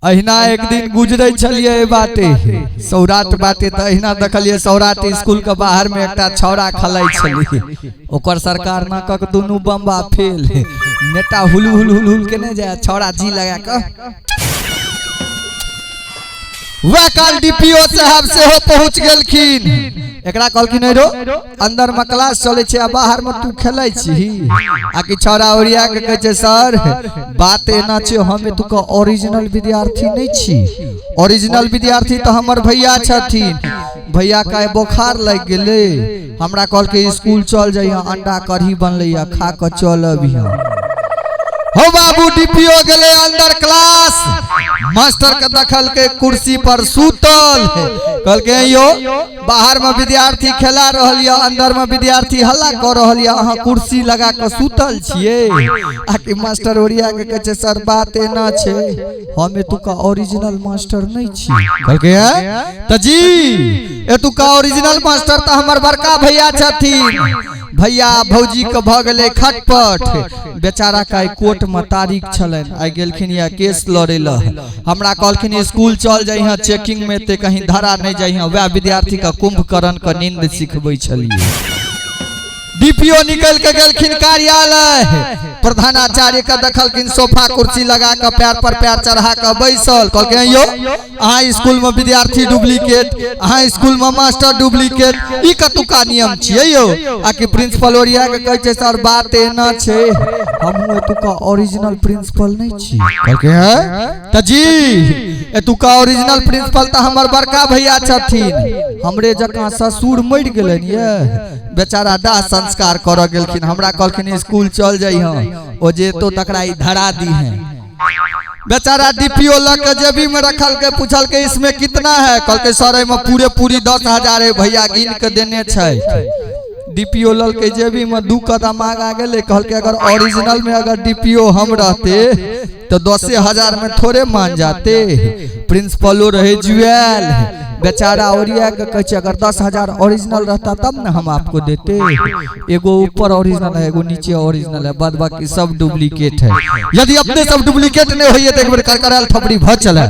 अहिना एक दिन गुजरे छलिए बाटे सौराट बाटे त अहिना देखलिए सौराट स्कूल के बाहर में एकटा छौड़ा खलाई छली ओकर सरकार ना कक दुनू बम्बा फेल नेता हुल हुल हुल हुल के ने जाय छौड़ा जी लगा क वह काल डीपीओ साहब से हो पहुंच गेलखिन एकरा कहलखिन रो अंदर में क्लास चले छे आ बाहर में तू खेलै छी आ कि छौड़ा ओरिया के कहे छे सर बात एना छे हमें तू का ओरिजिनल विद्यार्थी नहीं छी ओरिजिनल विद्यार्थी तो हमर भैया छथिन भैया का बुखार लग गेले हमरा कहल के स्कूल चल जाइया अंडा कढ़ी बनलैया खा के चल अबिया हो बाबू डीपीओ गेले अंदर क्लास मास्टर के दखल के कुर्सी पर सूतल कहल के यो बाहर में विद्यार्थी खेला रहल या अंदर में विद्यार्थी हल्ला कर रहल या अहाँ कुर्सी लगा के सूतल छिए आ कि मास्टर ओरिया के कहे सर बात एना छे हमें तू का ओरिजिनल मास्टर नहीं छी कहल के त जी ए तू का ओरिजिनल मास्टर त हमर बड़का भैया छथिन भैया भौजी के भ गेले खटपट बेचारा का कोर्ट में तारीख छलन आ गेलखिन या केस लड़े ल हमरा कहलखिन स्कूल चल जाइहा चेकिंग में ते कहीं धरा नहीं जाइहा वह विद्यार्थी का कुंभकर्ण का नींद सिखबै छलिए डीपीओ निकल के गेलखिन कार्यालय प्रधानाचार्य का दखलखिन सोफा कुर्सी लगा के पैर पर पैर चढ़ा के बैसल कहलके यो अहाँ स्कूल में विद्यार्थी डुप्लीकेट अहाँ स्कूल में मास्टर डुप्लीकेट ई कतुका नियम छिए यो आ कि प्रिंसिपल ओरिया के कहे छे सर बात एना छे हमहु एतुका ओरिजिनल प्रिंसिपल नहीं छी कहलके है त जी एतुका ओरिजिनल प्रिंसिपल त हमर बड़का भैया छथिन हमरे जका ससुर मर गेलन ये बेचारा दाह संस्कार कर गेलखिन हमरा कहलखिन स्कूल चल जाइहा ओ जे तो तकरा ई धरा दी है बेचारा डीपीओ लग के जेबी में रखल के पूछल के इसमें कितना है कहल के सर में पूरी 10,000 है भैया गिन के देने छै डीपीओ लल के जेबी में 2 कदम आगा गेले कहल के अगर ओरिजिनल में अगर डीपीओ हम रहते तो 10,000 में थोड़े मान जाते प्रिंसिपलो रहे जुएल बेचारा ओरिया के कहे अगर 10,000 ओरिजिनल रहता तब ना हम आपको देते एगो ऊपर ओरिजिनल है एगो नीचे ओरिजिनल है बाद बाकी सब डुप्लीकेट है यदि अपने सब डुप्लीकेट नहीं होइए तो एक बार कर थपड़ी भ चला।